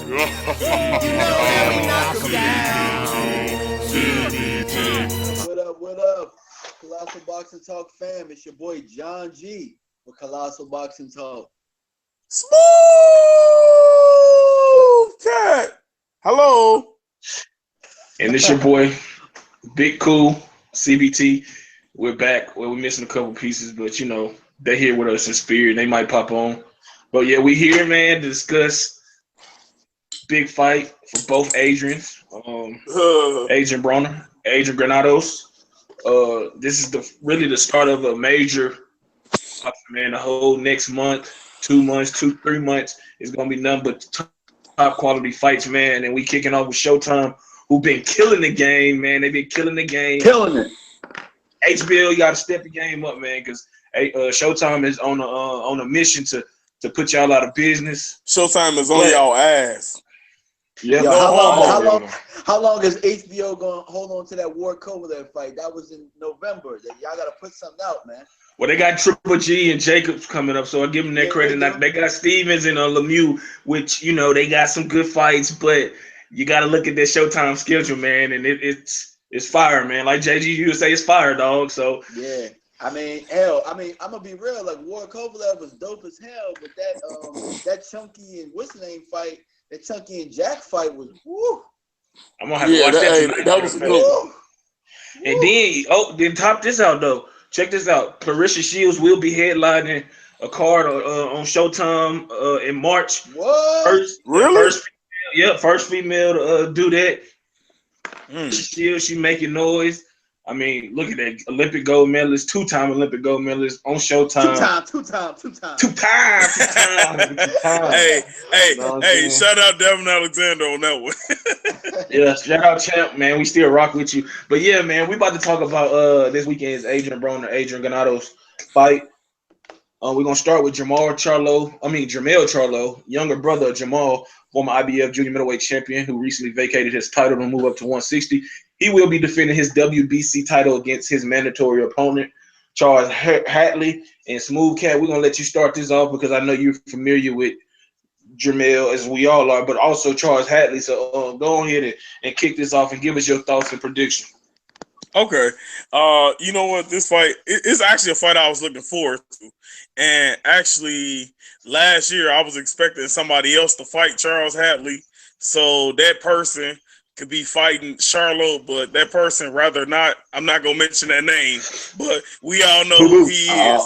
You know how we knock 'em down. CBT. What up, what up? Colossal Boxing Talk fam. It's your boy John G with Colossal Boxing Talk. Smooth cat. Hello. And it's your boy, Big Cool, CBT. We're back. Well, we're missing a couple pieces, but you know, they're here with us in spirit. They might pop on. But yeah, we here, man, to discuss big fight for both Adrians. Adrien Broner, Adrian Granados. This is really the start of a major, man, the whole next month, 2 months, 3 months is gonna be nothing but top quality fights, man. And we kicking off with Showtime, who been killing the game, man. They've been killing the game. Killing it. HBO, you gotta step the game up, man, because Showtime is on a mission to put y'all out of business. Showtime is on y'all ass. Yeah. Yo, how long is HBO going to hold on to that War Kovalev fight? That was in November. Y'all got to put something out, man. Well, they got Triple G and Jacobs coming up, so I give them that credit. They got Stevens and Lemieux, which, you know, they got some good fights, but you got to look at their Showtime schedule, man, and it's fire, man. Like JG, you would say it's fire, dog. So yeah. I'm gonna be real. Like War Kovalev was dope as hell, but that Chunky and what's the name fight, that Chunky and Jack fight was woo. I'm gonna have to watch that tonight. That was good. And then top this out though. Check this out. Clarissa Shields will be headlining a card on Showtime in March. What? First female to do that. Shields, she making noise. I mean, look at that Olympic gold medalist, two-time Olympic gold medalist on Showtime. Two time. Hey, shout out Devin Alexander on that one. Yeah, shout out Champ, man. We still rock with you. But yeah, man, we about to talk about this weekend's Adrien Broner, Adrian Granados fight. We're gonna start with Jermell Charlo, younger brother of Jamal, former IBF junior middleweight champion who recently vacated his title to move up to 160. He will be defending his WBC title against his mandatory opponent, Charles Hatley. And Smooth Cat, we're going to let you start this off because I know you're familiar with Jermell, as we all are, but also Charles Hatley. So go ahead and kick this off and give us your thoughts and predictions. Okay. You know what? This fight, it's actually a fight I was looking forward to. And actually, last year, I was expecting somebody else to fight Charles Hatley. So that person could be fighting Charlo, but that person rather not. I'm not gonna mention that name, but we all know who he is.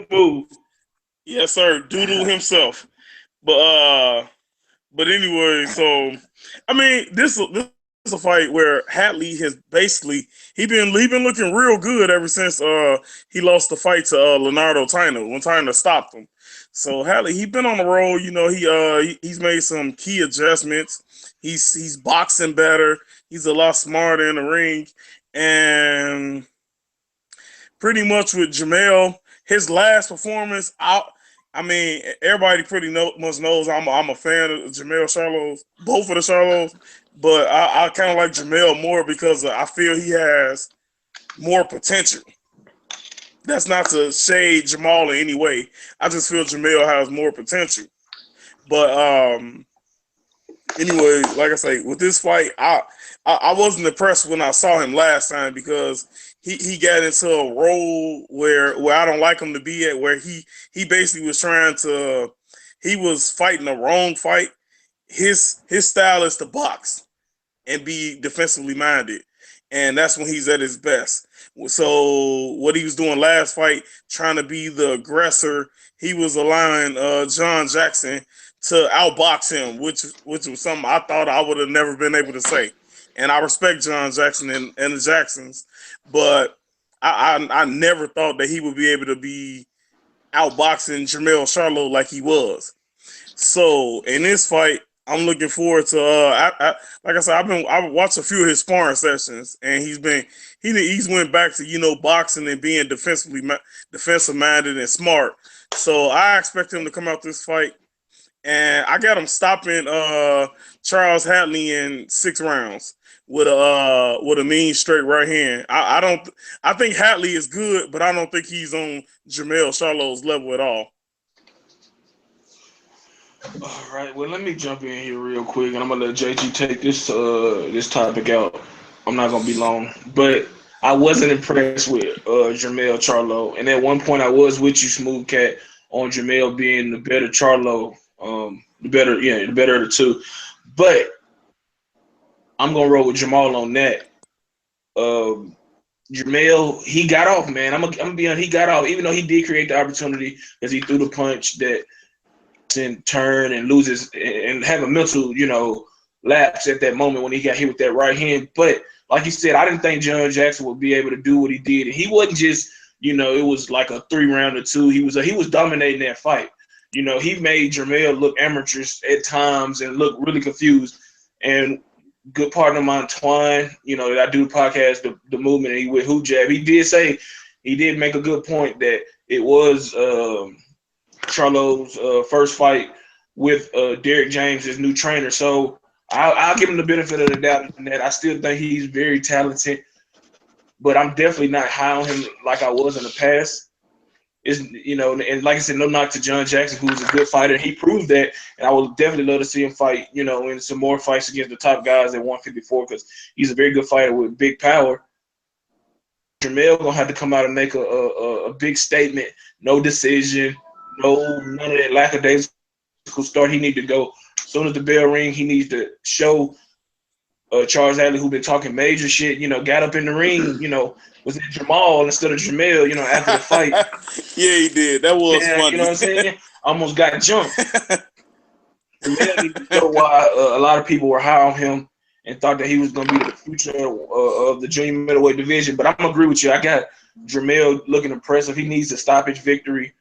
Boo. Yes, sir. Doodle himself. But anyway, so I mean, this is a fight where Hatley has basically he been looking real good ever since he lost the fight to Leonardo Taina when Taina stopped him. So Hatley, he's been on the road. You know, he's made some key adjustments. He's boxing better. He's a lot smarter in the ring. And pretty much with Jermell, his last performance, I mean, everybody pretty much knows I'm a fan of Jermell Charlos, both of the Charlos. But I kind of like Jermell more because I feel he has more potential. That's not to shade Jamal in any way. I just feel Jermell has more potential. But anyway, like I say, with this fight, I wasn't impressed when I saw him last time because he got into a role where I don't like him to be at, where he basically was he was fighting the wrong fight. His style is to box and be defensively minded, and that's when he's at his best. So what he was doing last fight, trying to be the aggressor, he was allowing John Jackson to outbox him, which was something I thought I would have never been able to say. And I respect John Jackson and the Jacksons, but I never thought that he would be able to be outboxing Jermell Charlo like he was. So in this fight, I'm looking forward to. Like I said, I've watched a few of his sparring sessions, and he's went back to boxing and being defensive minded and smart. So I expect him to come out this fight, and I got him stopping Charles Hatley in 6 rounds with a mean straight right hand. I think Hatley is good, but I don't think he's on Jermell Charlo's level at all. All right, well, let me jump in here real quick, and I'm gonna let JG take this topic out. I'm not gonna be long, but I wasn't impressed with Jermell Charlo, and at one point I was with you, Smooth Cat, on Jermell being the better Charlo, the better of the two. But I'm gonna roll with Jamal on that. Jermell, he got off, man. I'm gonna be honest, he got off, even though he did create the opportunity because he threw the punch that and turn and loses and have a mental, lapse at that moment when he got hit with that right hand. But like you said, I didn't think John Jackson would be able to do what he did. And he wasn't just, it was like a 3-round or 2. He was dominating that fight. He made Jermell look amateurish at times and look really confused. And good partner of mine, Twine, that I do the podcast, the movement, and he with Who Jab, he did make a good point that it was Charlo's first fight with Derek James, his new trainer. So I'll give him the benefit of the doubt in that. I still think he's very talented, but I'm definitely not high on him like I was in the past. And like I said, no knock to John Jackson, who's a good fighter. He proved that, and I would definitely love to see him fight, in some more fights against the top guys at 154 because he's a very good fighter with big power. Jermell gonna have to come out and make a big statement. No decision. None of that lackadaisical start. He need to go. As soon as the bell ring, he needs to show Charles Adley, who been talking major shit, got up in the ring, was it Jamal instead of Jermell, after the fight. Yeah, he did. That was funny. You know what I'm saying? Almost got jumped. Jermell need to show why a lot of people were high on him and thought that he was going to be the future of the junior middleweight division. But I'm going to agree with you. I got Jermell looking impressive. He needs a stoppage victory.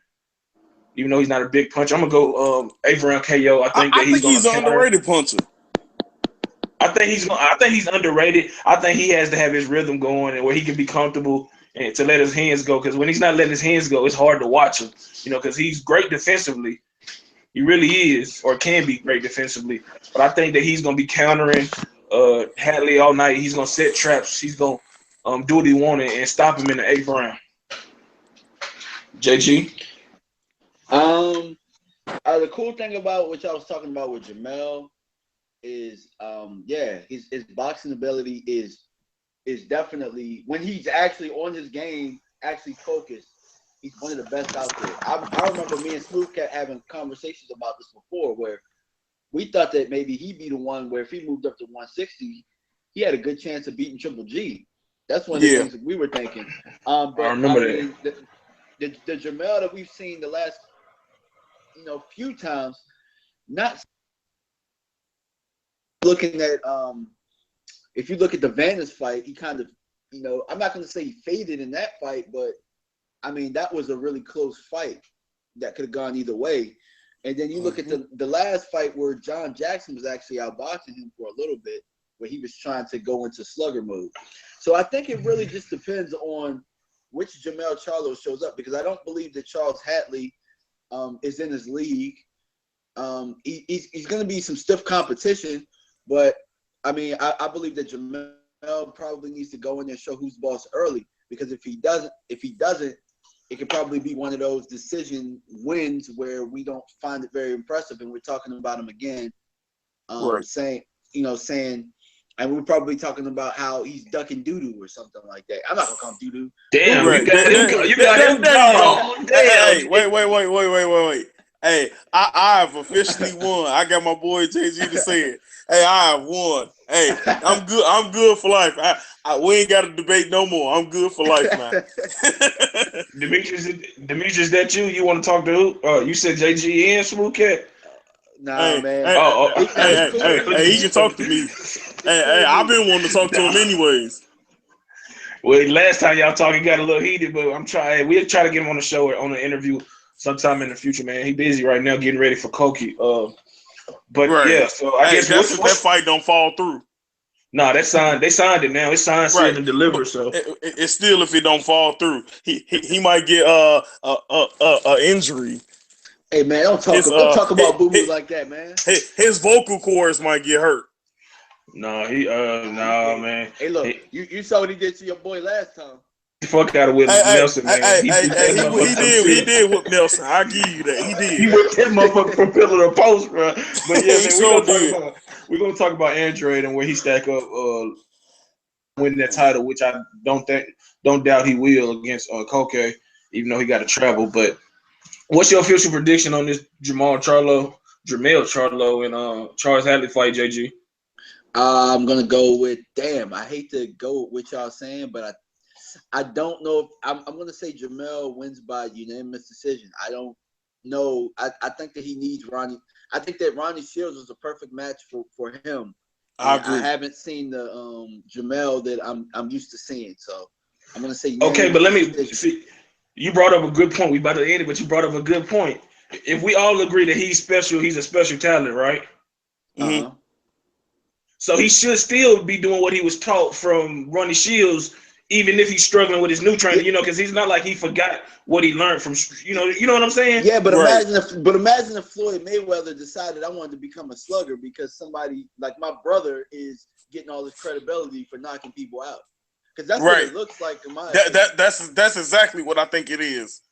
Even though he's not a big puncher, I'm gonna go Adrian KO. I think he's an underrated puncher. I think he's underrated. I think he has to have his rhythm going and where he can be comfortable and to let his hands go. Because when he's not letting his hands go, it's hard to watch him. Because he's great defensively. He really is, or can be great defensively. But I think that he's gonna be countering Hadley all night. He's gonna set traps. He's gonna do what he wanted and stop him in the 8th round. JG. The cool thing about what y'all was talking about with Jermell is, his boxing ability is definitely, when he's actually on his game, actually focused, he's one of the best out there. I remember me and Smooth Cat having conversations about this before, where we thought that maybe he'd be the one where if he moved up to 160, he had a good chance of beating Triple G. That's one of the things that we were thinking. But I remember that. The Jermell that we've seen the last few times, not looking at if you look at the Vannis fight, he kind of, I'm not going to say he faded in that fight, but I mean, that was a really close fight that could have gone either way. And then you look at the last fight where John Jackson was actually outboxing him for a little bit, where he was trying to go into slugger mode. So I think it really just depends on which Jermell Charlo shows up, because I don't believe that Charles Hadley is in his league. He's going to be some stiff competition, but I mean, I believe that Jermell probably needs to go in there and show who's boss early, because if he doesn't, it could probably be one of those decision wins where we don't find it very impressive, and we're talking about him again, saying, and we're probably talking about how he's ducking doo-doo or something like that. I'm not gonna call him doo-doo. Damn, you got him. Hey, wait. Hey, I have officially won. I got my boy JG to say it. Hey, I have won. Hey, I'm good. I'm good for life. We ain't got to debate no more. I'm good for life, man. Demetrius, that you? You want to talk to who? You said JG and Smooth Cat? Nah, man. Hey, he can talk to me. Hey, I've been wanting to talk to him anyways. Well, last time y'all talking got a little heated, but I'm trying. We'll try to get him on the show or on an interview sometime in the future, man. He busy right now getting ready for Koki. Yeah, so I guess that fight don't fall through. Nah, they signed it now. It's signed, sealed, and delivered. So it's still, if it don't fall through, he might get a injury. Hey man, don't talk about Boo Boo like that, man. His vocal cords might get hurt. No, man. Hey, look, you saw what he did to your boy last time. the fuck out of Nelson, man. He did whip Nelson. I give you that. He did. He whipped that motherfucker from pillar to post, bro. But yeah, man, we're gonna talk about Adrien and where he stack up winning that title, which I don't doubt he will against Koke, even though he got to travel. But what's your official prediction on this Jermell Charlo and Charles Hadley fight, JG? I'm gonna go with I hate to go with what y'all saying, but I don't know if I'm gonna say Jermell wins by unanimous decision. I don't know. I think that he needs Ronnie. I think that Ronnie Shields was a perfect match for him. I agree. I haven't seen the Jermell that I'm used to seeing, so I'm gonna say okay. But let me see. You brought up a good point. We about to end it, but you brought up a good point. If we all agree that he's special, he's a special talent, right? Uh-huh. So he should still be doing what he was taught from Ronnie Shields, even if he's struggling with his new trainer, because he's not like he forgot what he learned from, you know what I'm saying? Yeah, but imagine if Floyd Mayweather decided I wanted to become a slugger because somebody like my brother is getting all this credibility for knocking people out. Because that's what it looks like in my that's exactly what I think it is.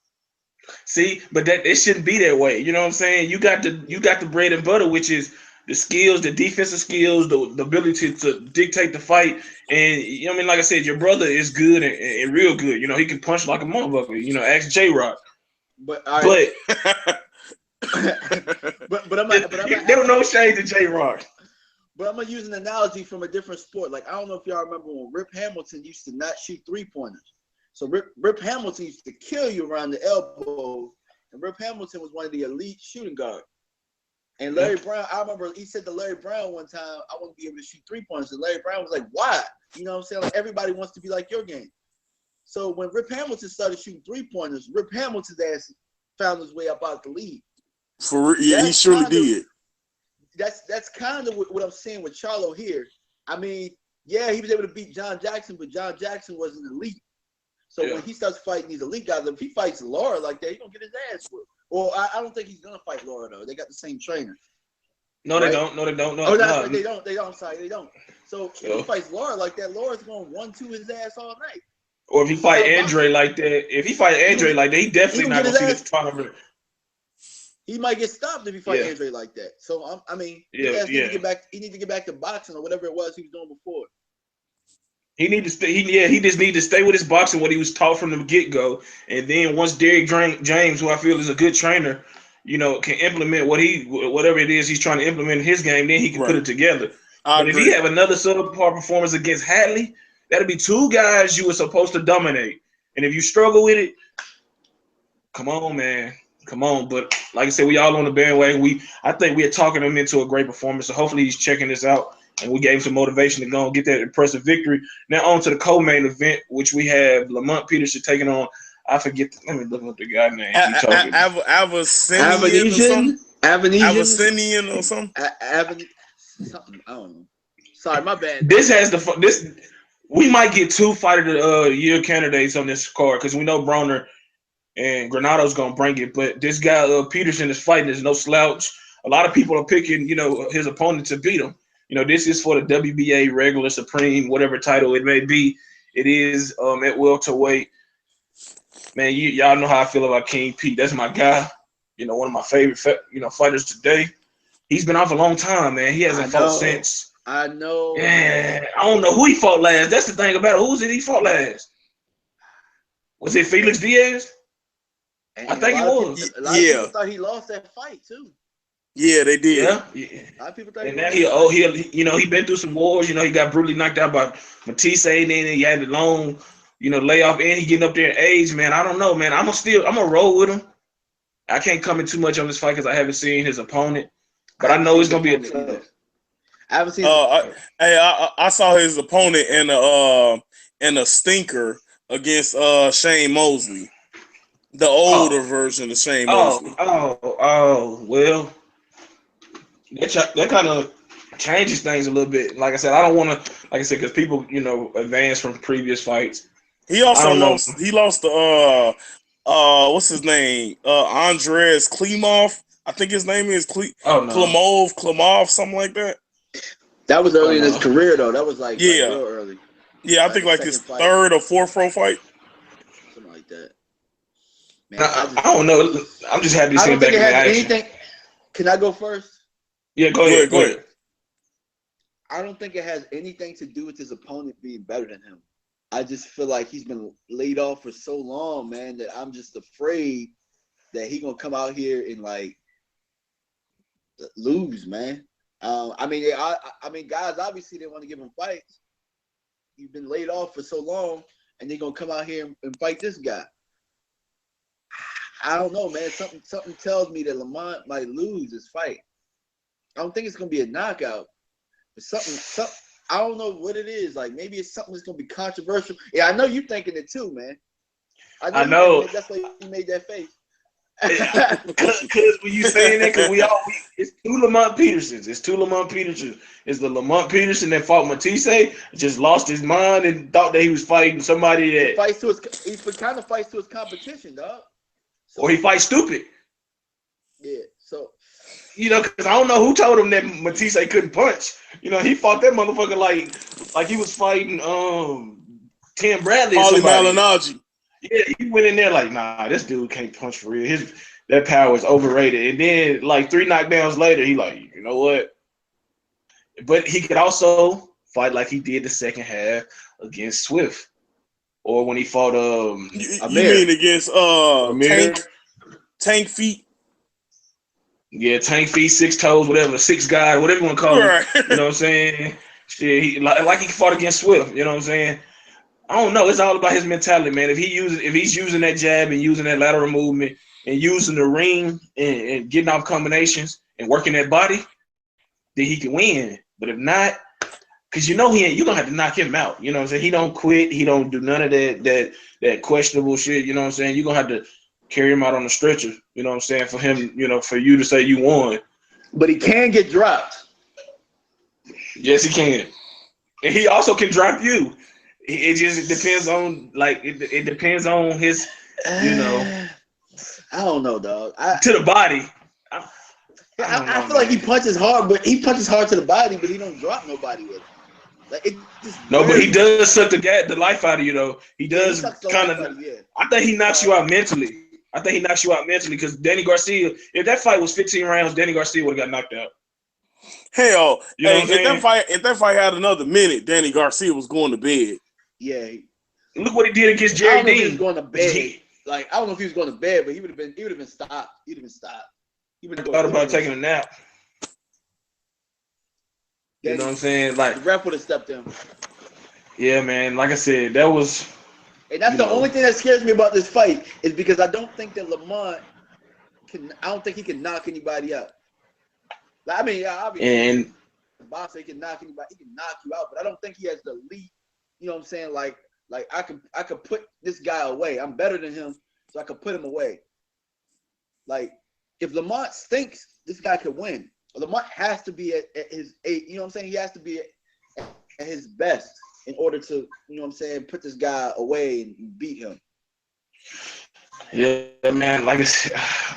See, but it shouldn't be that way. You know what I'm saying? You got the bread and butter, which is the skills, the defensive skills, the ability to dictate the fight. And, you know what I mean? Like I said, your brother is good and real good. He can punch like a motherfucker. Ask J-Rock. But there was no shade to J-Rock. But I'm going to use an analogy from a different sport. Like, I don't know if y'all remember when Rip Hamilton used to not shoot three-pointers. So Rip Hamilton used to kill you around the elbow. And Rip Hamilton was one of the elite shooting guards. And Larry Brown, I remember he said to Larry Brown one time, I want to be able to shoot three-pointers. And Larry Brown was like, why? You know what I'm saying? Like, everybody wants to be like your game. So when Rip Hamilton started shooting three-pointers, Rip Hamilton's ass found his way up out the league. He surely did. That's kind of what I'm saying with Charlo here. I mean, yeah, he was able to beat John Jackson, but John Jackson wasn't elite. So when he starts fighting these elite guys, if he fights Laura like that, he's going to get his ass whipped. Well, I don't think he's gonna fight Laura though. They got the same trainer. No, they don't. No, they don't. No, they don't. I'm sorry, they don't. So if he fights Laura like that, Laura's gonna 1-2 his ass all night. Or if he fight Adrien like that, he definitely not gonna see the tournament. He might get stopped if he fights Adrien like that. So he needs to get back to boxing or whatever it was he was doing before. He need to stay. He just need to stay with his boxing, what he was taught from the get go, and then once Derrick James, who I feel is a good trainer, can implement whatever it is he's trying to implement in his game, then he can put it together. But if he have another subpar performance against Hadley, that'll be two guys you were supposed to dominate. And if you struggle with it, come on, man, come on. But like I said, we all on the bandwagon. I think we are talking him into a great performance. So hopefully he's checking this out. And we gave him some motivation to go and get that impressive victory. Now on to the co-main event, which we have Lamont Peterson taking on. I forget. Let me look up the guy name. Avenesian or something. Something. I don't know. Sorry, my bad. This we might get two fight of the year candidates on this card because we know Broner and Granados gonna bring it, but this guy Peterson is fighting is no slouch. A lot of people are picking his opponent to beat him. This is for the WBA regular supreme, whatever title it may be. It is at welterweight. Man, y'all know how I feel about King Pete. That's my guy. One of my favorite fighters today. He's been off a long time, man. He hasn't fought since. I know. Yeah, I don't know who he fought last. That's the thing about it. Who's it he fought last? Was it Felix Diaz? I think it was. A lot of people thought he lost that fight too. Yeah, they did. Yeah. A lot of people think. And now he been through some wars. He got brutally knocked out by Matisse, and then he had a long, layoff, and he getting up there in age. Man, I don't know, man. I'm gonna roll with him. I can't comment too much on this fight because I haven't seen his opponent, but I know it's gonna be a tough. I haven't seen. I saw his opponent in a stinker against Shane Mosley, the older version of Shane Mosley. Well. That kind of changes things a little bit. Like I said, I don't want to, because people, advance from previous fights. He also lost. He lost to what's his name? Andres Klimov. I think his name is Klimov, something like that. That was early in his career, though. That was real early. Yeah, I think like his third or fourth pro fight. Man, I don't know. I'm just happy to I see don't him think back it in has action. anything. Can I go first? Yeah, go ahead. I don't think it has anything to do with his opponent being better than him. I just feel like he's been laid off for so long, man, that I'm just afraid that he's gonna come out here and like lose, man. I mean, guys obviously they want to give him fights. He's been laid off for so long, and they're gonna come out here and fight this guy. I don't know, man. Something tells me that Lamont might lose this fight. I don't think it's gonna be a knockout, but something. I don't know what it is. Like maybe it's something that's gonna be controversial. Yeah, I know you thinking it too, man. I know. That's why you made that face. Because when you saying that, because it's two Lamont Petersons. It's two Lamont Petersons. It's the Lamont Peterson that fought Matisse, just lost his mind and thought that he was fighting somebody that he kind of fights to his competition, dog. So, or he fights stupid. Yeah. So because I don't know who told him that Matisse couldn't punch. He fought that motherfucker like he was fighting Tim Bradley or Paulie somebody. Malignaggi. Yeah, he went in there like, nah, this dude can't punch for real. That power is overrated. And then like 3 knockdowns later, he like, you know what? But he could also fight like he did the second half against Swift, or when he fought You mean against Tank Feet? Yeah, Tank Feet, 6 toes, whatever, 6 guy, whatever you want to call him. You know what I'm saying? Shit, he like he fought against Swift. You know what I'm saying? I don't know. It's all about his mentality, man. If he's using that jab and using that lateral movement and using the ring and getting off combinations and working that body, then he can win. But if not, because you're gonna have to knock him out. You know what I'm saying? He don't quit. He don't do none of that questionable shit. You know what I'm saying? You're gonna have to carry him out on the stretcher. You know what I'm saying? For him, for you to say you won. But he can get dropped. Yes, he can. And he also can drop you. It just depends on it depends on his, I don't know, dog. To the body. I feel like he punches hard, but he punches hard to the body, but he don't drop nobody with it. Like it just but he does suck the life out of you though. He does kind of. Yeah. I think he knocks you out mentally. Because Danny Garcia, if that fight was 15 rounds, Danny Garcia would have got knocked out. Hell, if that fight had another minute, Danny Garcia was going to bed. Yeah. Look what he did against Jerry Dean. He was going to bed. I don't know if he was going to bed, but he would have been stopped. He'd have been stopped. He thought about taking a nap. You know what I'm saying? Like the ref would have stepped in. Yeah, man. Like I said, that was. And that's the only thing that scares me about this fight is because I don't think that Lamont can. I don't think he can knock anybody out. I mean, obviously, boxer can knock anybody. He can knock you out, but I don't think he has the elite. You know what I'm saying? Like I could put this guy away. I'm better than him, so I could put him away. Like if Lamont stinks, this guy could win. Lamont has to be at his. You know what I'm saying? He has to be at his best in order to, you know what I'm saying, put this guy away and beat him. Yeah, man. Like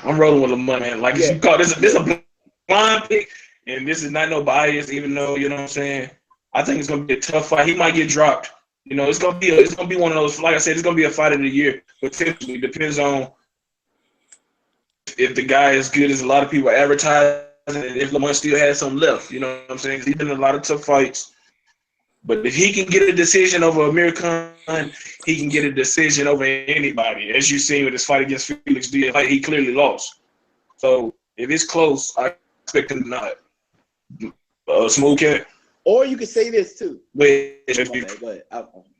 I'm rolling with Lamont, man. Like you call this a blind pick, and this is not no bias, even though you know what I'm saying. I think it's gonna be a tough fight. He might get dropped. It's gonna be one of those. Like I said, it's gonna be a fight of the year. Potentially depends on if the guy is good as a lot of people advertise, and if Lamont still has some left. You know what I'm saying? He's been in a lot of tough fights. But if he can get a decision over Amir Khan, he can get a decision over anybody. As you've seen with his fight against Felix Diaz, he clearly lost. So if it's close, I expect him to not. Smooth cat. Or you could say this too. Go ahead.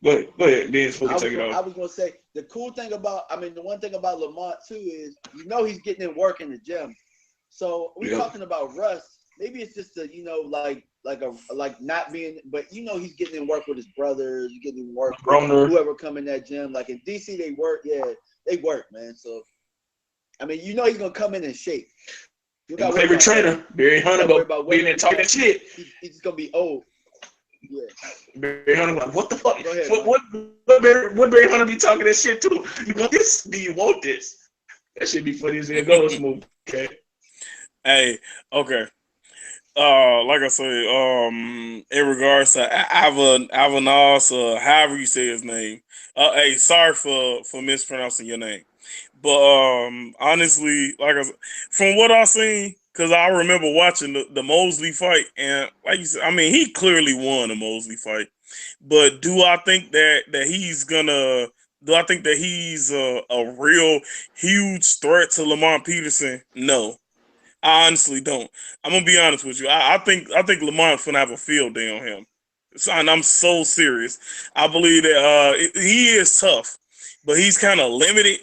Go ahead. Then Smooth take it off. I was gonna say the cool thing about, the one thing about Lamont too is he's getting in work in the gym. So we're talking about Russ. Maybe it's just like not being, but he's getting in work with his brothers, he's getting in work with Broner. whoever come in that gym. Like in DC, they work, they work, man. So he's gonna come in shape. My favorite trainer, Barry Hunter, go being there talking shit. He's gonna be old. Yeah. Barry Hunter, like, what the fuck? Go ahead, what Barry Hunter be talking that shit to? You want this? Do you want this? That should be funny as hell. Go Smooth. Okay. Hey, okay. Like I said, in regards to Avanos, however you say his name. Hey, sorry for mispronouncing your name. But honestly, from what I seen, because I remember watching the Mosley fight, and like you said, I mean, he clearly won the Mosley fight. But do I think that he's gonna? Do I think that he's a real huge threat to Lamont Peterson? No, I honestly don't. I'm gonna be honest with you. I think Lamont's gonna have a field day on him. And I'm so serious. I believe that he is tough, but he's kind of limited.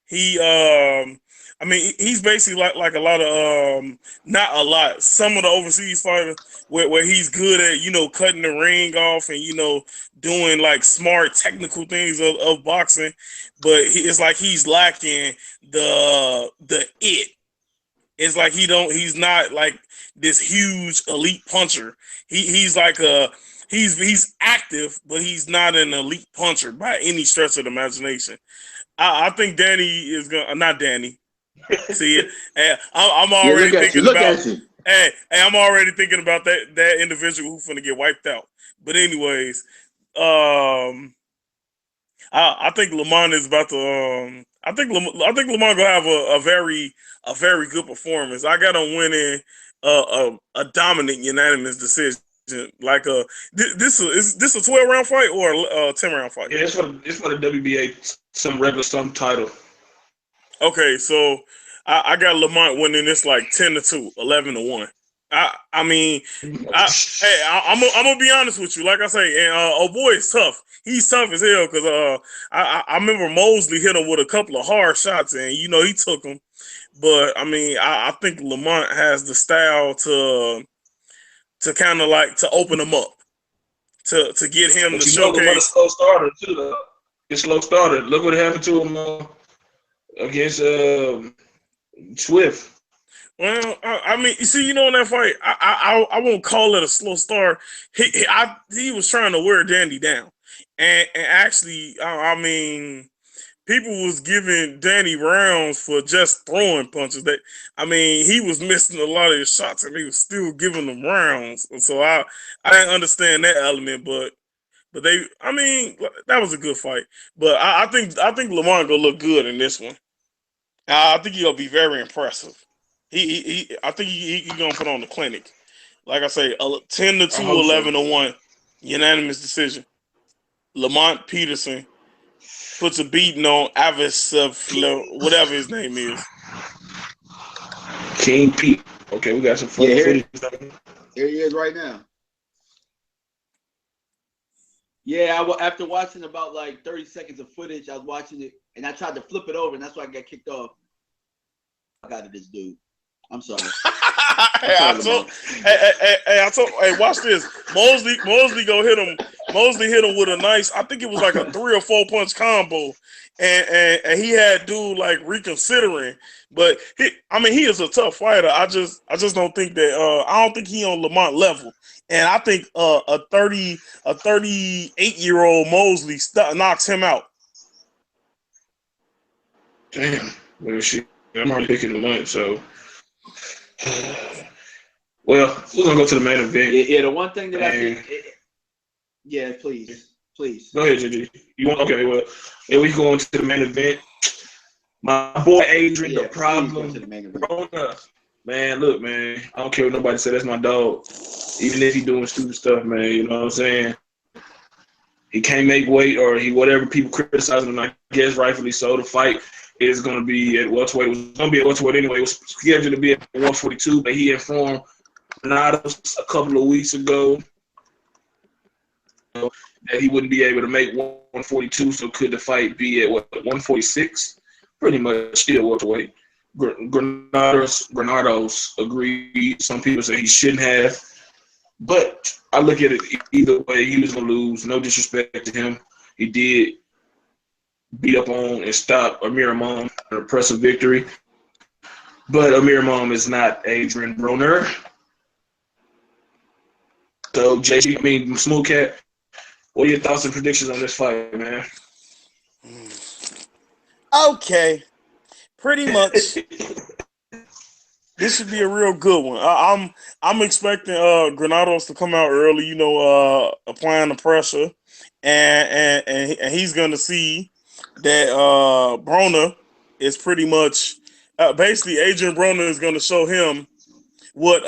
He I mean, he's basically like a lot of not a lot. Some of the overseas fighters where he's good at, cutting the ring off and doing like smart technical things of boxing, but it's like he's lacking the it. It's like he's not like this huge elite puncher. He's like he's active, but he's not an elite puncher by any stretch of the imagination. I think Danny is gonna not Danny. See it? I'm already thinking about. Hey, I'm already thinking about that individual who's gonna get wiped out. But anyways, I think Lamont is about to. I think Lamont gonna have a very good performance. I got him winning a dominant unanimous decision. Like this is a 12-round fight or a 10-round fight? Yeah, it's for the WBA some regular some title. Okay, so I got Lamont winning this like 10-2, 11-1. I mean, I'm gonna be honest with you. Like I say, and oh boy, is tough. He's tough as hell because I remember Mosley hit him with a couple of hard shots and he took him. But I mean, I think Lamont has the style to kind of like to open him up to get him to showcase. Lamont a slow starter too. Though. He's slow starter. Look what happened to him against Swift. Well, I mean, you see, in that fight, I won't call it a slow start. He was trying to wear Danny down, and actually, I mean, people was giving Danny rounds for just throwing punches. I mean, he was missing a lot of his shots, and he was still giving them rounds. And so I didn't understand that element, but I mean, that was a good fight. But I think Lamont gonna look good in this one. I think he'll be very impressive. I think he gonna put on the clinic. Like I say, 10-2, 11-1, unanimous decision. Lamont Peterson puts a beating on Avis, whatever his name is. King Pete. Okay, we got some footage. Here he is right now. Yeah, after watching about like 30 seconds of footage, I was watching it, and I tried to flip it over, and that's why I got kicked off. I got this dude. I'm sorry. Hey, watch this. Mosley go hit him. Mosley hit him with a nice, I think it was like a 3 or 4 punch combo, and he had dude like reconsidering. But he is a tough fighter. I just don't think that. I don't think he on Lamont level. And I think a 38-year-old Mosley knocks him out. Damn. Well, shit. I'm already picking Lamont, so. Well, we're gonna go to the main event. Yeah, the one thing that I think. Yeah, please. Go ahead, JJ. You want? Okay, well, yeah, we going to the main event. My boy Adrian, the problem. Broner. Man, look, man. I don't care what nobody said. That's my dog. Even if he doing stupid stuff, man. You know what I'm saying? He can't make weight, or he whatever people criticize him. I guess rightfully so. The fight is going to be at welterweight. It was going to be at welterweight anyway. It was scheduled to be at 142, but he informed Granados a couple of weeks ago that he wouldn't be able to make 142, so could the fight be at 146? Pretty much still welterweight. Granados agreed. Some people say he shouldn't have. But I look at it either way. He was going to lose. No disrespect to him. He did beat up on and stop Amir Imam, an impressive victory. But Amir Imam is not Adrien Broner. So, Smooth Cat, what are your thoughts and predictions on this fight, man? Okay. Pretty much. This should be a real good one. I'm expecting Granados to come out early, applying the pressure. And he's going to see that Broner is pretty much basically Adrian Broner is going to show him what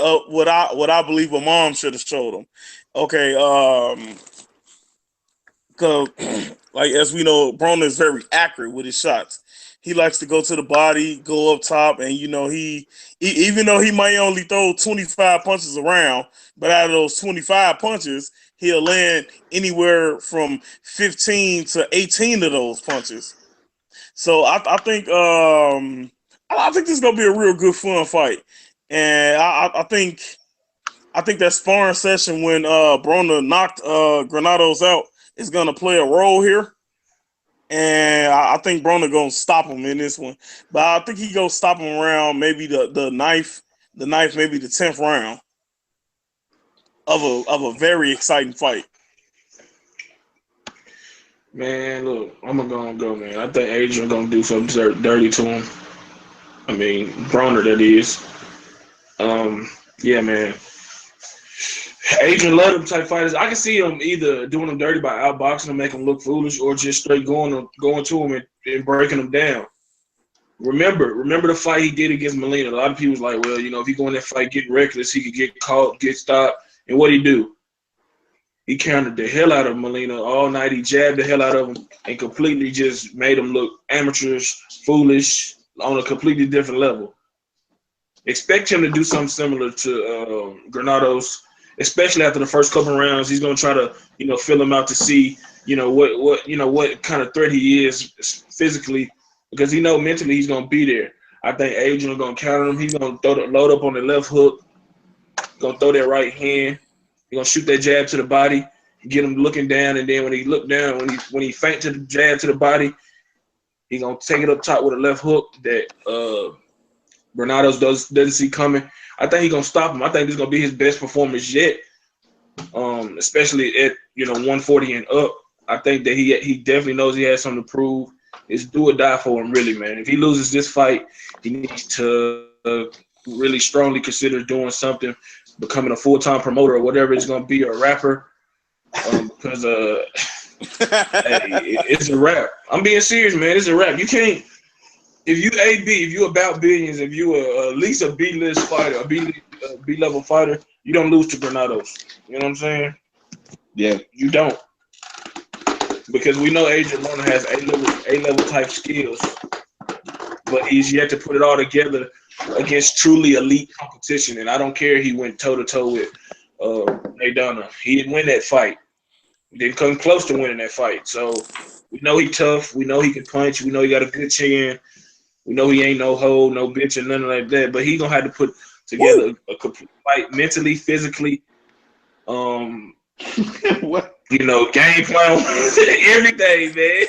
I believe a mom should have showed him. Okay, cause like as we know, Broner is very accurate with his shots. He likes to go to the body, go up top, and he even though he might only throw 25 punches around, but out of those 25 punches, he'll land anywhere from 15 to 18 of those punches. So I think this is gonna be a real good fun fight, and I think that sparring session when Broner knocked Granados out is gonna play a role here, and I think Broner gonna stop him in this one. But I think he gonna stop him around maybe the ninth, maybe the 10th round of a very exciting fight. Man, look, I'm gonna go, man. I think Adrian gonna do something dirty to him. I mean, Broner, that is. Yeah, man. Adrian love them type fighters. I can see him either doing them dirty by outboxing them, make them look foolish, or just straight going to him and breaking them down. Remember the fight he did against Molina. A lot of people was like, well, if he go in that fight getting reckless, he could get caught, get stopped. And what'd he do? He countered the hell out of Molina all night. He jabbed the hell out of him and completely just made him look amateurish, foolish, on a completely different level. Expect him to do something similar to Granados, especially after the first couple rounds. He's gonna try to, fill him out to see, what kind of threat he is physically, because he know mentally he's gonna be there. I think Adrian gonna counter him. He's gonna load up on the left hook, gonna throw that right hand. He's gonna shoot that jab to the body, get him looking down, and then when he look down, when he feint to the jab to the body, he's gonna take it up top with a left hook that Granados doesn't see coming. I think he's gonna stop him. I think this is gonna be his best performance yet, especially at 140 and up. I think that he definitely knows he has something to prove. It's do or die for him, really, man. If he loses this fight, he needs to really strongly consider doing something, becoming a full-time promoter or whatever it's gonna be, or a rapper, because hey, it's a rap. I'm being serious, man. It's a rap. You can't. If you about billions, if you at least a B-list fighter, a B-level fighter, you don't lose to Granados. You know what I'm saying? Yeah. You don't. Because we know Adrian Broner has A-level type skills, but he's yet to put it all together against truly elite competition. And I don't care he went toe-to-toe with Maidana. He didn't win that fight. He didn't come close to winning that fight. So we know he's tough. We know he can punch. We know he got a good chin. We know he ain't no hoe, no bitch, or nothing like that. But he gonna have to put together a complete fight, mentally, physically, What? Game plan, everything, man,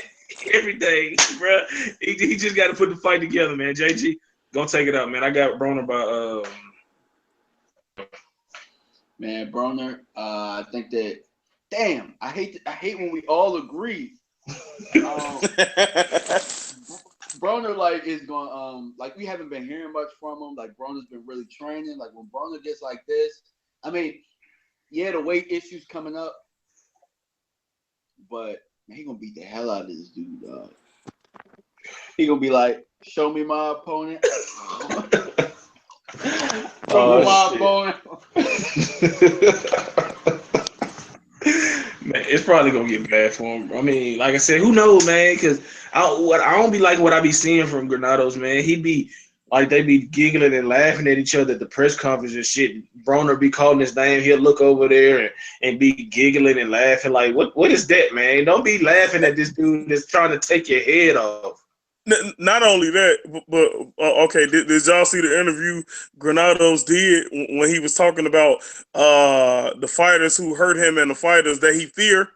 everything, bro. He just got to put the fight together, man. JG, gonna take it out, man. I got Broner by Man, Broner. I think that. Damn, I hate when we all agree. Broner is going we haven't been hearing much from him. Like Broner's been really training. Like when Broner gets like this, I mean, yeah, the weight issues coming up, but man, he gonna beat the hell out of this dude, dog. He gonna be like, show me my opponent. Show me my opponent. Man, it's probably gonna get bad for him. I mean, like I said, who knows, man? Because I don't be liking what I be seeing from Granados, man. He be like, they be giggling and laughing at each other at the press conference and shit. Broner be calling his name. He'll look over there and be giggling and laughing. Like, what is that, man? Don't be laughing at this dude that's trying to take your head off. Not only that, but okay, did y'all see the interview Granados did when he was talking about the fighters who hurt him and the fighters that he feared?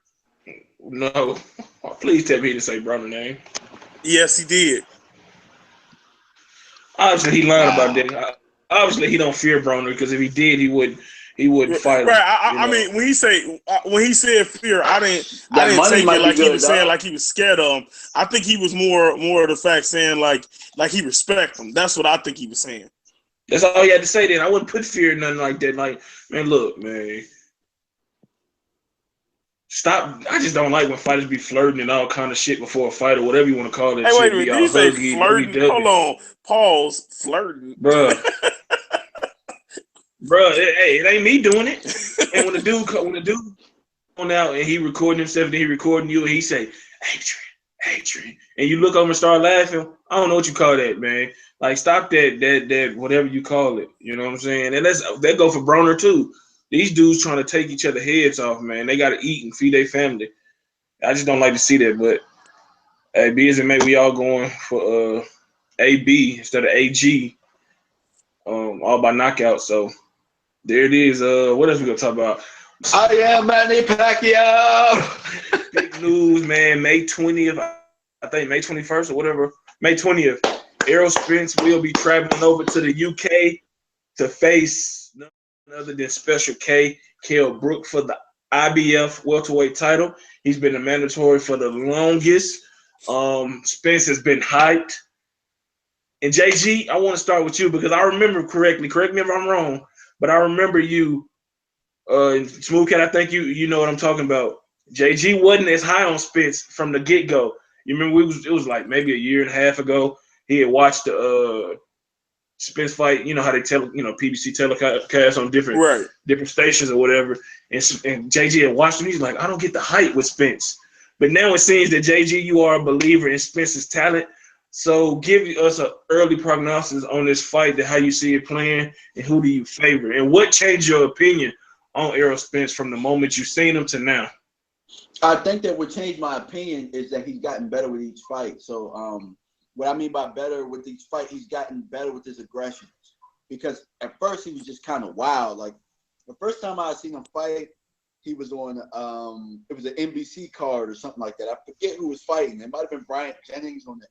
No. Please tell me to say Broner's name. Yes, he did. Obviously, he lied about that. Obviously, he don't fear Broner, because if he did, he wouldn't fight him. Right. I mean, when he said fear, I didn't take it like he was saying like he was scared of him. I think he was more of the fact saying like he respect him. That's what I think he was saying. That's all he had to say then. I wouldn't put fear in nothing like that. Like, man, look, man. Stop. I just don't like when fighters be flirting and all kind of shit before a fight or whatever you want to call it. Hey, wait Shit a minute. be Did all you say huggy, flirting? Hold on. Pause. Flirting. bruh. Hey, it ain't me doing it. And when the dude on out and he recording himself and he recording you and he say, Adrian, and you look over and start laughing, I don't know what you call that, man. Like, stop that whatever you call it. You know what I'm saying? And that go for Broner too. These dudes trying to take each other heads off, man. They got to eat and feed their family. I just don't like to see that. But hey, B as it may, we all going for AB instead of AG, all by knockout. So there it is. What else we gonna talk about? I am Manny Pacquiao. Big news, man. May 20th, I think May 21st or whatever. May 20th, Errol Spence will be traveling over to the UK to face none other than Special K, Kell Brook, for the IBF welterweight title. He's been a mandatory for the longest. Spence has been hyped. And JG, I want to start with you because I remember correctly. Correct me if I'm wrong, but I remember you, Smooth Cat. I think you know what I'm talking about. JG wasn't as high on Spence from the get go. You remember it was like maybe a year and a half ago. He had watched the Spence fight. You know how they PBC telecast on different stations or whatever. And JG had watched him. He's like, I don't get the hype with Spence. But now it seems that JG, you are a believer in Spence's talent. So give us an early prognosis on this fight, how you see it playing, and who do you favor, and what changed your opinion on Errol Spence from the moment you've seen him to now? I think that what changed my opinion is that he's gotten better with each fight. So what I mean by better with each fight, he's gotten better with his aggression. Because at first he was just kind of wild. Like the first time I seen him fight, he was on it was an NBC card or something like that. I forget who was fighting. It might have been Bryant Jennings on it.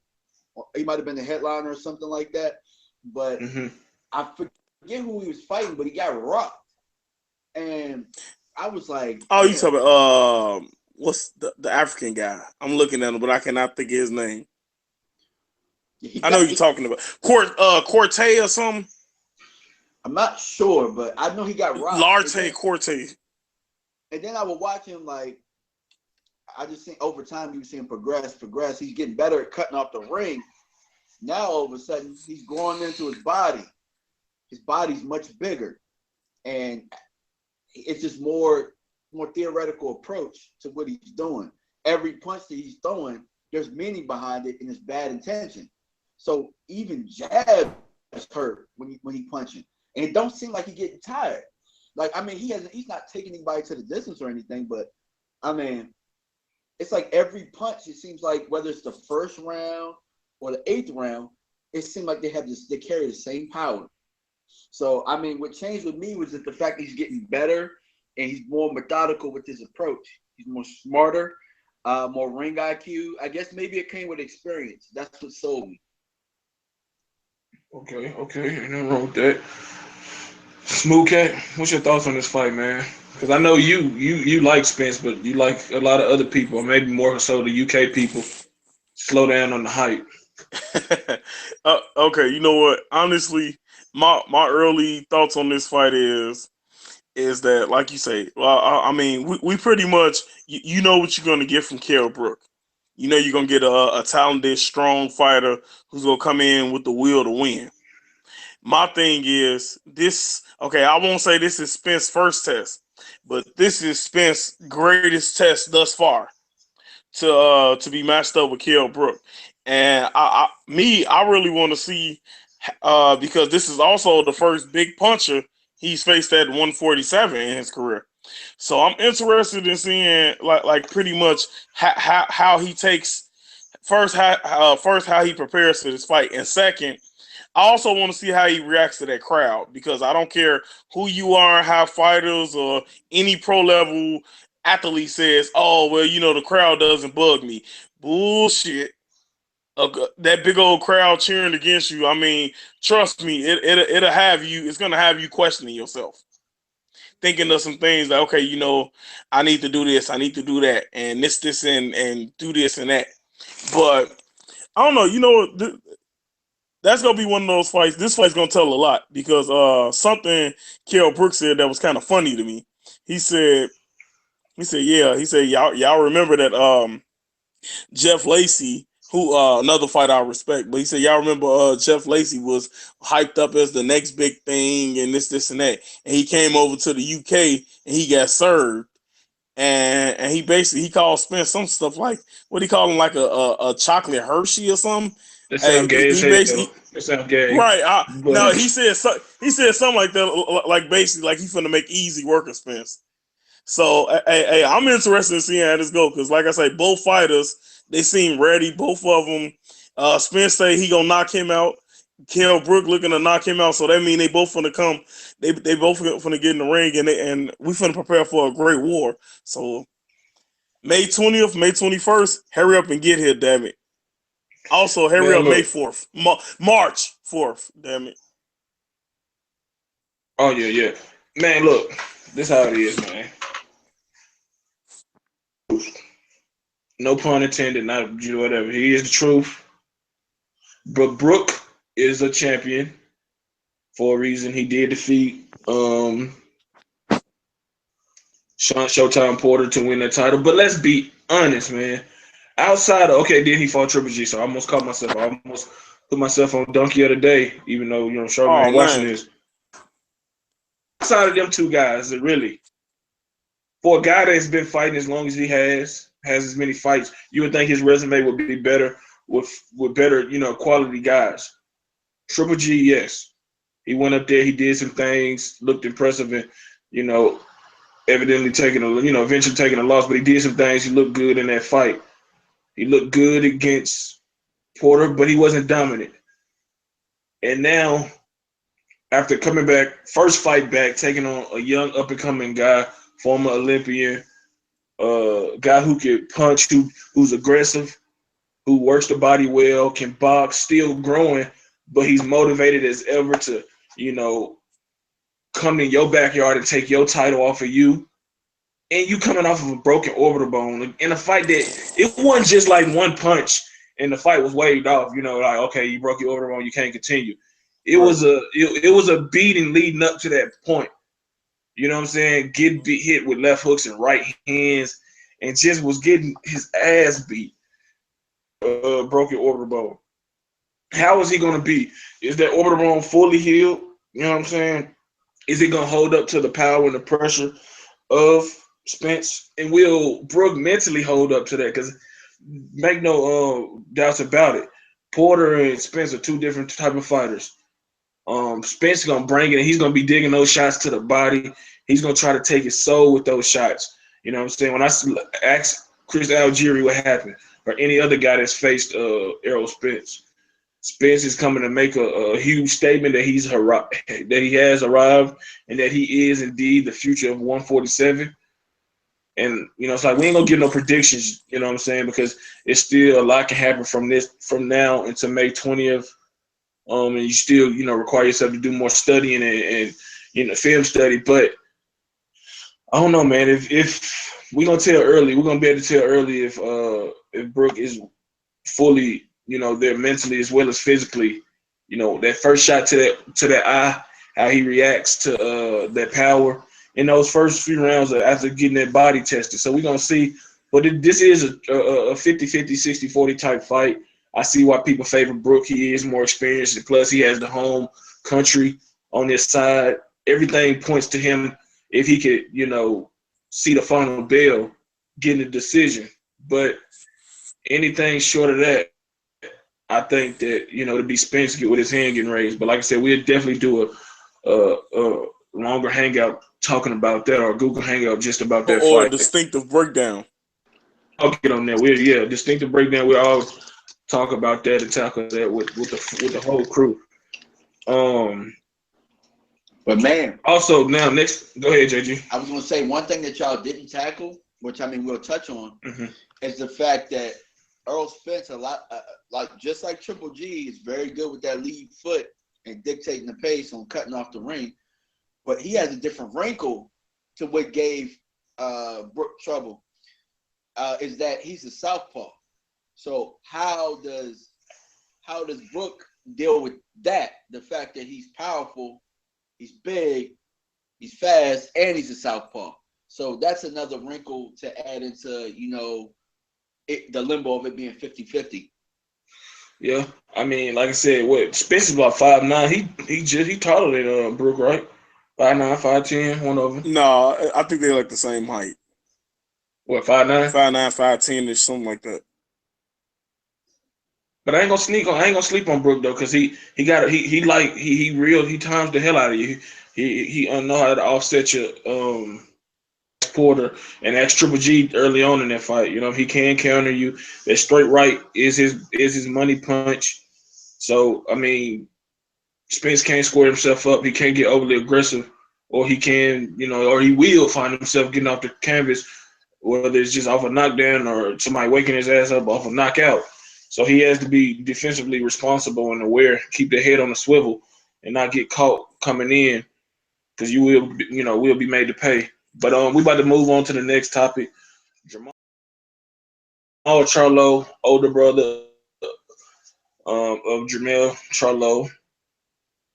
He might have been the headliner or something like that. But I forget who he was fighting, but he got rocked. And I was like, oh, you talking about what's the African guy? I'm looking at him, but I cannot think of his name. I know you're talking about Corte or something. I'm not sure, but I know he got rocked. Larte Corte. And then I would watch him like I just think over time you see him progress. He's getting better at cutting off the ring. Now all of a sudden he's growing into his body. His body's much bigger, and it's just more theoretical approach to what he's doing. Every punch that he's throwing, there's meaning behind it, and it's bad intention. So even jabs hurt when he punching, and it don't seem like he's getting tired. Like I mean, he's not taking anybody to the distance or anything, but I mean, it's like every punch. It seems like whether it's the first round or the 8th round, it seemed like they carry the same power. So I mean, what changed with me was that the fact that he's getting better and he's more methodical with his approach. He's more smarter, more ring IQ. I guess maybe it came with experience. That's what sold me. Okay, ain't nothing wrong with that. Smooth Cat, what's your thoughts on this fight, man? Because I know you like Spence, but you like a lot of other people, or maybe more so the UK people. Slow down on the hype. Okay, you know what? Honestly, my early thoughts on this fight is that, like you say, well, I mean, we pretty much, you know what you're going to get from Kell Brook. You know you're going to get a talented, strong fighter who's going to come in with the will to win. My thing is this, okay, I won't say this is Spence's first test, but this is Spence's greatest test thus far to be matched up with Kell Brook. And I really want to see, because this is also the first big puncher he's faced at 147 in his career. So I'm interested in seeing like pretty much how he takes how he prepares for this fight, and second, I also want to see how he reacts to that crowd, because I don't care who you are, how fighters or any pro level athlete says, oh, well, you know, the crowd doesn't bug me. Bullshit. That big old crowd cheering against you. I mean, trust me, it'll have you, it's going to have you questioning yourself. Thinking of some things like, okay, you know, I need to do this, I need to do that, and this, and do this and that. But I don't know, you know, that's gonna be one of those fights. This fight's gonna tell a lot, because something Kell Brook said that was kind of funny to me. He said He said, yeah. He said, y'all remember that Jeff Lacey, who another fighter I respect, but he said, y'all remember Jeff Lacey was hyped up as the next big thing and this and that. And he came over to the UK and he got served. And he called Spence some stuff like what he called him like a chocolate Hershey or something. That Hey, sound gay as he hell. basically That sound gay. right. No, But he said something like that, like basically like he finna make easy work of Spence. So hey, I'm interested in seeing how this go because, like I say, both fighters they seem ready. Both of them. Spence say he gonna knock him out. Kell Brook looking to knock him out. So that mean they both finna come. They both finna get in the ring and we finna prepare for a great war. So May 20th, May 21st, hurry up and get here, damn it. Also, hurry man, up May look. 4th, March 4th, damn it. Oh yeah. Man, look. This how it is, man. No pun intended, not whatever. He is the truth. But Brook is a champion for a reason. He did defeat Showtime Porter to win that title. But let's be honest, man. Outside of then he fought Triple G, so I almost caught myself. I almost put myself on Donkey of the Day, even though Charlamagne Oh ain't watching man, this. Outside of them two guys, it really for a guy that's been fighting as long as he has as many fights, you would think his resume would be better with better, quality guys. Triple G, yes. He went up there, he did some things, looked impressive and, evidently eventually taking a loss, but he did some things. He looked good in that fight. He looked good against Porter, but he wasn't dominant. And now, after coming back, first fight back, taking on a young up-and-coming guy, former Olympian, guy who can punch, who's aggressive, who works the body well, can box, still growing, but he's motivated as ever to, come in your backyard and take your title off of you. And you coming off of a broken orbital bone in a fight that it wasn't just like one punch and the fight was waved off, like, okay, you broke your orbital bone, you can't continue. It was a beating leading up to that point. You know what I'm saying? Get hit with left hooks and right hands and just was getting his ass beat. Broken orbital bone. How is he going to be? Is that orbital bone fully healed? You know what I'm saying? Is it going to hold up to the power and the pressure of Spence? And will Brook mentally hold up to that? Because make no doubts about it. Porter and Spence are two different type of fighters. Spence is gonna bring it, and he's gonna be digging those shots to the body. He's gonna try to take his soul with those shots. You know what I'm saying? When I asked Chris Algieri what happened, or any other guy that's faced Errol Spence, Spence is coming to make a huge statement that he has arrived, and that he is indeed the future of 147. And it's like we ain't gonna give no predictions. You know what I'm saying? Because it's still a lot can happen from now until May 20th. And you still, require yourself to do more studying and film study. But I don't know, man. If we're gonna tell early, we're gonna be able to tell early if Brook is fully, there mentally as well as physically. That first shot to that eye, how he reacts to that power in those first few rounds after getting that body tested. So we're gonna see. But this is a 50-50, 60-40 type fight. I see why people favor Brook. He is more experienced, and plus he has the home country on his side. Everything points to him if he could, see the final bell, getting a decision. But anything short of that, I think that, to be Spence with his hand getting raised. But like I said, we'll definitely do a longer hangout talking about that, or a Google hangout just about that or a fight. distinctive breakdown. I'll get on that. Distinctive breakdown. We'll all talk about that and tackle that with the whole crew. But man, also now next, go ahead, JG. I was gonna say one thing that y'all didn't tackle, which we'll touch on, is the fact that Errol Spence just like Triple G is very good with that lead foot and dictating the pace on cutting off the ring, but he has a different wrinkle to what gave Brook trouble. Is that he's a southpaw. So how does Brook deal with that? The fact that he's powerful, he's big, he's fast, and he's a southpaw. So that's another wrinkle to add into, the limbo of it being 50-50. Yeah, I mean, like I said, what Spencer's about 5'9". He taller than Brook, right? 5'9", 5'10", one of them. No, I think they're like the same height. What, 5'9"? 5'9", 5'10", or something like that. But I ain't gonna sleep on Brook though, cause he times the hell out of you. He know how to offset your Porter, and that's Triple G early on in that fight. He can counter you. That straight right is his money punch. So I mean, Spence can't square himself up. He can't get overly aggressive, or he can, or he will find himself getting off the canvas, whether it's just off a knockdown or somebody waking his ass up off a knockout. So he has to be defensively responsible and aware, keep the head on the swivel, and not get caught coming in, because you will be made to pay. But we about to move on to the next topic. Jamal Charlo, older brother of Jermell Charlo,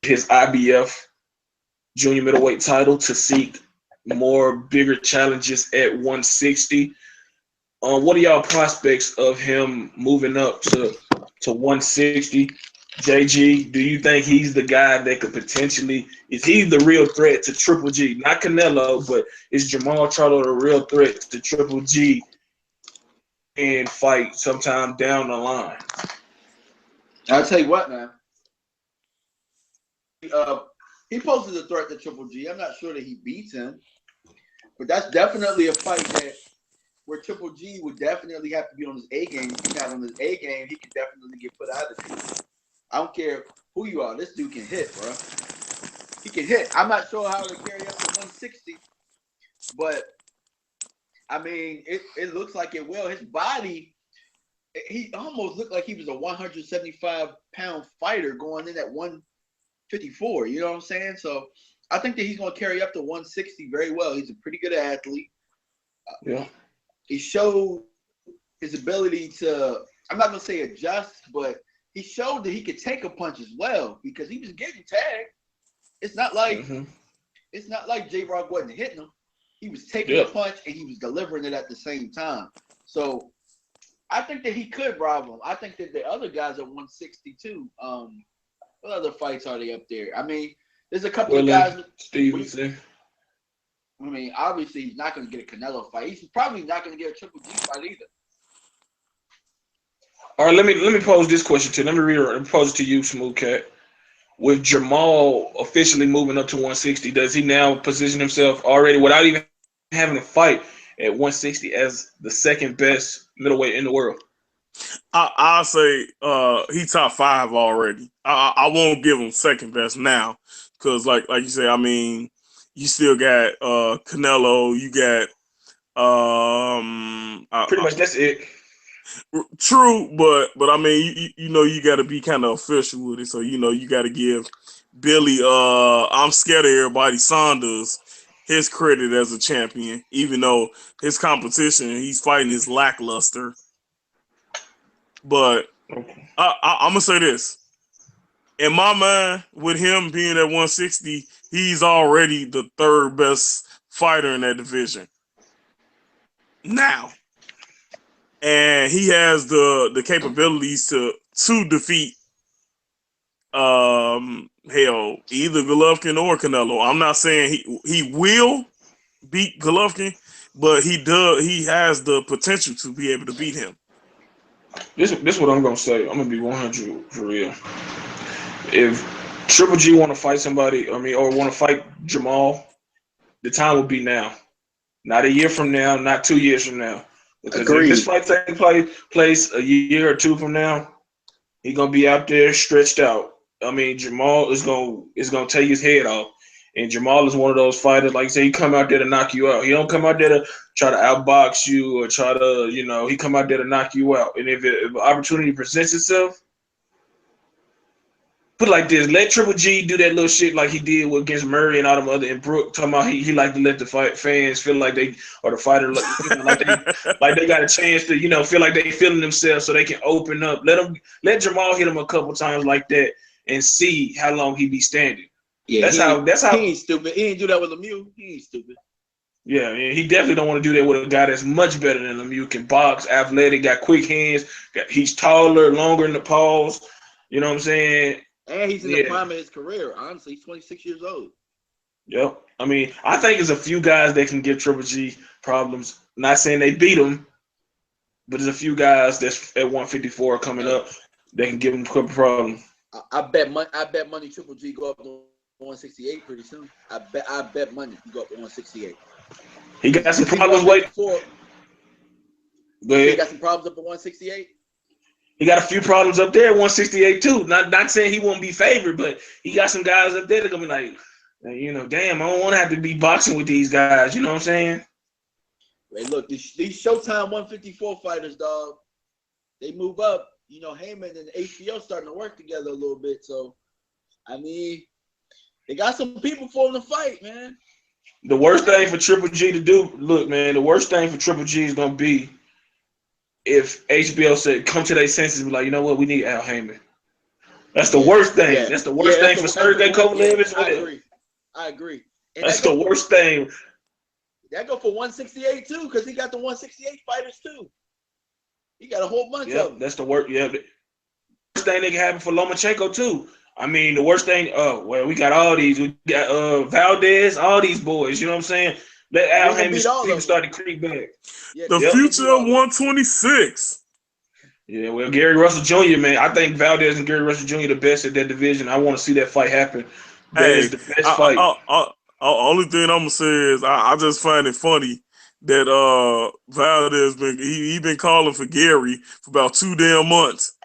his IBF junior middleweight title to seek more bigger challenges at 160. What are y'all prospects of him moving up to 160? JG, do you think he's the guy that could potentially – is he the real threat to Triple G? Not Canelo, but is Jamal Charlo the real threat to Triple G and fight sometime down the line? I'll tell you what, man. He poses a threat to Triple G. I'm not sure that he beats him, but that's definitely a fight where Triple G would definitely have to be on his A game. If he's not on his A game, he could definitely get put out of it. I don't care who you are. This dude can hit, bro. He can hit. I'm not sure how to carry up to 160, but I mean, it looks like it will. His body, he almost looked like he was a 175-pound fighter going in at 154. You know what I'm saying? So I think that he's going to carry up to 160 very well. He's a pretty good athlete. Yeah. He showed his ability to, I'm not going to say adjust, but he showed that he could take a punch as well, because he was getting tagged. It's not like J-Rock wasn't hitting him. He was taking a punch and he was delivering it at the same time. So I think that he could rob him. I think that the other guys at 160 too. What other fights are they up there? I mean, there's a couple of guys. Stevenson. I mean, obviously he's not going to get a Canelo fight. He's probably not going to get a Triple G fight either. All right, let me pose this question to you. Let me pose it to you, Smooth Cat. With Jamal officially moving up to 160, does he now position himself already without even having a fight at 160 as the second best middleweight in the world? I'll say he top 5 already. I won't give him second best now, because like you say, I mean, you still got Canelo, you got pretty much that's it. True, but I mean, you got to be kind of official with it. So you got to give Billy, I'm scared of everybody, Saunders, his credit as a champion, even though his competition he's fighting is lackluster. But I'm gonna say this: in my mind, with him being at 160, he's already the third best fighter in that division now. And he has the capabilities to defeat either Golovkin or Canelo. I'm not saying he will beat Golovkin, but he has the potential to be able to beat him. This is what I'm gonna say. I'm gonna be 100 for real. If Triple G want to fight somebody, or want to fight Jamal, the time would be now. Not a year from now, not 2 years from now. Because if this fight takes place a year or two from now, he's gonna be out there stretched out. I mean, Jamal is gonna take his head off, and Jamal is one of those fighters. Like you say, he come out there to knock you out. He don't come out there to try to outbox you or try to, he come out there to knock you out. And if an opportunity presents itself, put it like this: let Triple G do that little shit like he did against Murray and all them other, and Brook. Talking about he like to let the fans feel like they, or the fighter like they got a chance to feel like they feeling themselves so they can open up. Let Jamal hit him a couple times like that and see how long he be standing. Yeah, that's how he ain't stupid. He ain't do that with Lemieux. He ain't stupid. Yeah, he definitely don't want to do that with a guy that's much better than him. You can box, athletic, got quick hands. He's taller, longer in the paws. You know what I'm saying? And he's in the prime of his career. Honestly, he's 26 years old. Yep. I mean, I think there's a few guys that can give Triple G problems. Not saying they beat him, but there's a few guys that's at 154 coming up that can give him a couple problems. I bet money Triple G go up to 168 pretty soon. I bet money he go up to 168. He got some problems waiting for. He got some problems up at 168. He got a few problems up there at 168 too. Not saying he won't be favored, but he got some guys up there that gonna be like, you know, damn, I don't want to have to be boxing with these guys. You know what I'm saying? Hey, look, these Showtime 154 fighters, dog, they move up. You know, Heyman and HBO starting to work together a little bit. So, I mean, they got some people for them to fight, man. The worst thing for Triple G to do, look, man, the worst thing for Triple G is going to be if HBO said, come to their senses and be like, you know what, we need Al Heyman. That's the worst thing. Yeah. That's the worst thing for Sergey Kovalev as well. I agree. And that's the worst thing. That go for 168 too, because he got the 168 fighters too. He got a whole bunch of them. That's the worst. Yeah, the worst thing that can happen for Lomachenko too. I mean, the worst thing. Well, we got all these. We got Valdez, all these boys. You know what I'm saying? Let Al Heyman people start to creep back. Yeah, the future of 126. Yeah, well, Gary Russell Jr., man, I think Valdez and Gary Russell Jr. the best at that division. I want to see that fight happen. That is the best fight. Only thing I'm gonna say is I just find it funny that Valdez been calling for Gary for about 2 damn months,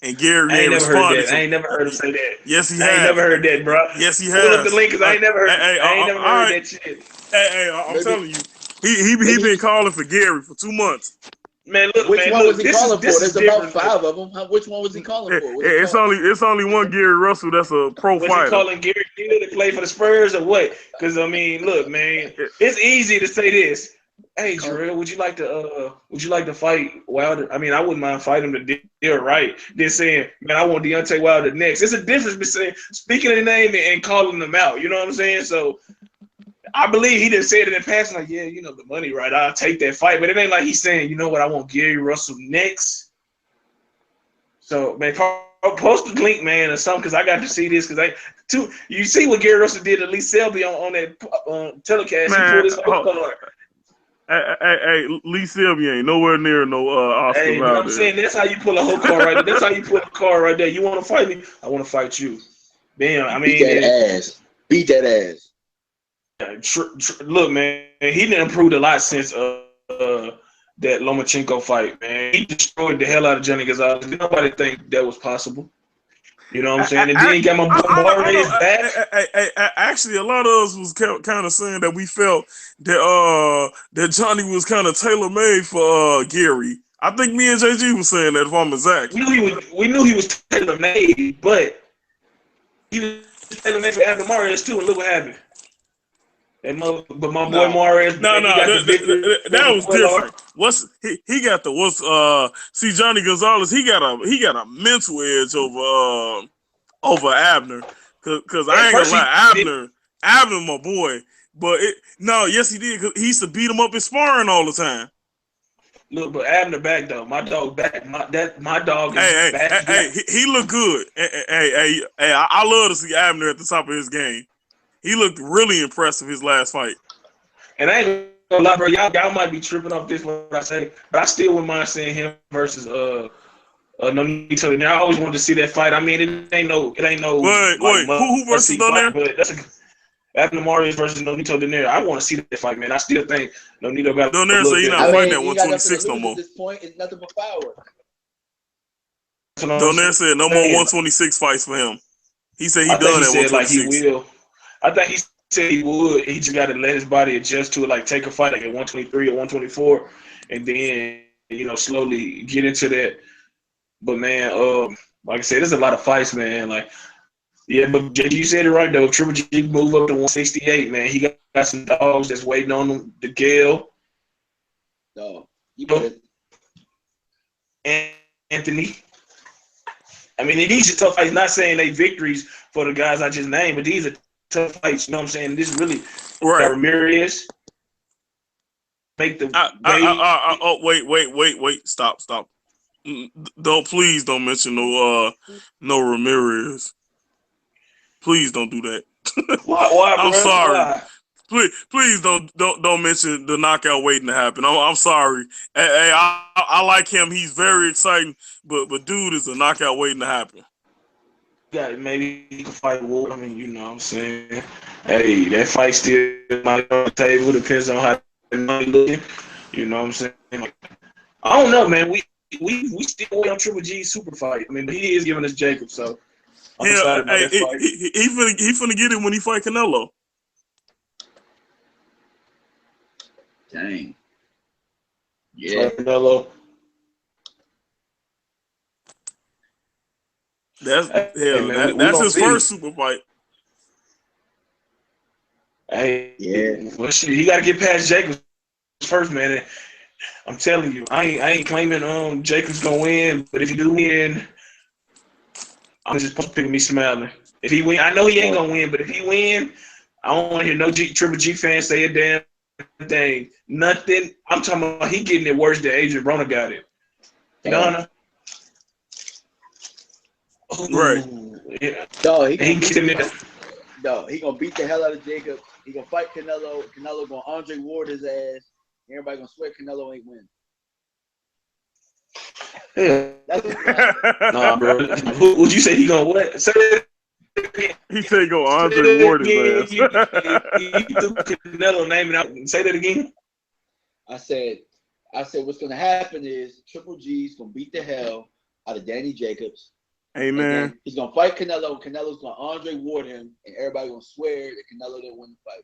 and Gary ain't responded. I ain't never heard him say that. Yes, he has. I ain't never heard that, bro. Yes, he has. Pull up the link, because I ain't never heard. I ain't never heard that shit. I'm telling you, he been calling for Gary for 2 months. Man, look, which one was he calling for? There's about 5 of them. Which one was he calling for? It's only one Gary Russell that's a pro fighter. Was he calling Gary Gill to play for the Spurs or what? Because I mean, look, man, it's easy to say this. Hey, Jarrell, would you like to fight Wilder? I mean, I wouldn't mind fighting him to deal right. Then saying, man, I want Deontay Wilder next. There's a difference between speaking the name and calling them out. You know what I'm saying? So I believe he didn't say it in the past, like, yeah, you know, the money, right? I'll take that fight. But it ain't like he's saying, you know what, I want Gary Russell next. So, man, post the link, man, or something, because I got to see this. You see what Gary Russell did to Lee Selby on that telecast. Man, he pulled his whole card. Hey, Lee Selby ain't nowhere near no Oscar. Hey, you know what I'm saying? That's how you pull a whole card right there. That's how you pull a card right there. You want to fight me? I want to fight you. Damn, I mean. Beat that ass. Look, man, he done improved a lot since that Lomachenko fight, man. He destroyed the hell out of Johnny Gonzalez. Nobody think that was possible. You know what I'm saying? And then he got my boy Martinez back. Actually, a lot of us was kind of saying that we felt that Johnny was kind of tailor-made for Gary. I think me and JG was saying that, if I'm exact. We knew he was tailor-made, but he was tailor-made for Adrien Martinez too, and look what happened. But my boy Mares, that was different. He got see Johnny Gonzalez, he got a mental edge over Abner, because I ain't gonna lie, Abner my boy, but yes he did, because he used to beat him up in sparring all the time. Look, but Abner back though. My dog back. My dog is back. Hey, he looked good. Hey, I love to see Abner at the top of his game. He looked really impressive his last fight. And I ain't gonna lie, bro. Y'all might be tripping off this what I say, but I still wouldn't mind seeing him versus Nonito. And I always wanted to see that fight. I mean, it ain't no. Wait, who versus Donaire? But that's Adrien Martinez versus Nonito Donaire. I want to see that fight, man. I still think Nonito got Donaire, so he's not fighting at 126 no more. At this point, it's nothing but power. Donaire said no more 126 fights for him. He said he done at 126. Like he will. I think he said he would. He just got to let his body adjust to it, like take a fight like at 123 or 124, and then, you know, slowly get into that. But, man, like I said, there's a lot of fights, man. Like, yeah, but you said it right, though. Triple G move up to 168, man. He got some dogs that's waiting on him. The Gale. No, you good. Anthony. I mean, these are tough fights. Not saying they victories for the guys I just named, but these are tough fights, you know what I'm saying? This really right. Ramirez. make the oh, wait. Stop. Please don't mention no Ramirez. Please don't do that. Why, I'm bro? sorry. Why? Please don't mention the knockout waiting to happen. I'm sorry. Hey, I like him. He's very exciting, but dude is a knockout waiting to happen. Yeah, maybe he can fight Ward. I mean, you know what I'm saying? Hey, that fight still might be on the table. Depends on how the money looking. You know what I'm saying? I don't know, man. We still wait on Triple G's super fight. I mean, but he is giving us Jacob, so I'm excited about that fight. He finna get it when he fight Canelo. Dang. Yeah. Canelo. That's man, that's his first super fight. Hey, Yeah. well, shit, he got to get past Jacobs first, man. I'm telling you, I ain't claiming Jacobs gonna win, but if he do win, I'm just picking me smiling. If he win, I know he ain't gonna win, but if he win, I don't want to hear no Triple G fans say a damn thing. Nothing. I'm talking about he getting it worse than Adrian Broner got it. No. Right. Yeah. No, he gonna beat the hell out of Jacob. He gonna fight Canelo. Canelo gonna Andre Ward his ass. Everybody gonna swear Canelo ain't win. Yeah. That's what's gonna happen. Nah, bro. Who would you say he gonna what? Say that again. He said he go Andre Ward his ass. He threw Canelo naming out. Say that again. I said what's gonna happen is Triple G's gonna beat the hell out of Danny Jacobs. Amen. He's gonna fight Canelo. Canelo's gonna Andre Ward him, and everybody gonna swear that Canelo didn't win the fight.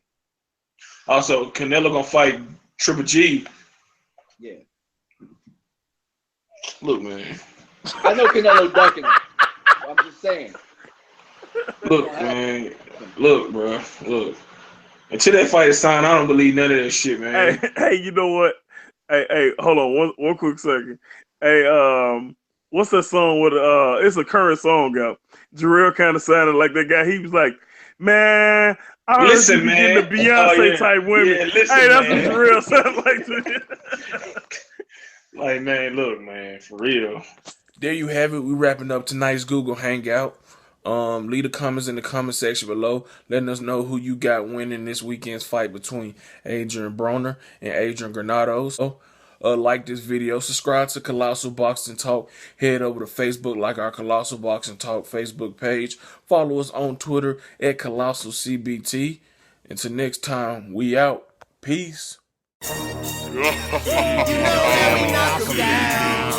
Also, Canelo gonna fight Triple G. Yeah. Look, man. I know Canelo ducking him. I'm just saying. Look, man. Look, bro. Look. Until that fight is signed, I don't believe none of that shit, man. Hey, you know what? Hey, hold on one quick second. Hey, what's that song with it's a current song out. Jarrell kind of sounded like that guy. He was like, man, I heard Listen, you be man. getting the Beyonce type women. Yeah, listen, hey, that's man. what Jarrell sounded like to me. Like, man, look, man, for real. There you have it. We're wrapping up tonight's Google Hangout. Leave the comments in the comment section below, letting us know who you got winning this weekend's fight between Adrian Broner and Adrian Granados. Like this video, subscribe to Colossal Boxing Talk, head over to Facebook, like our Colossal Boxing Talk Facebook page, follow us on Twitter at Colossal CBT. Until next time, we out. Peace. You know how we knock 'em down.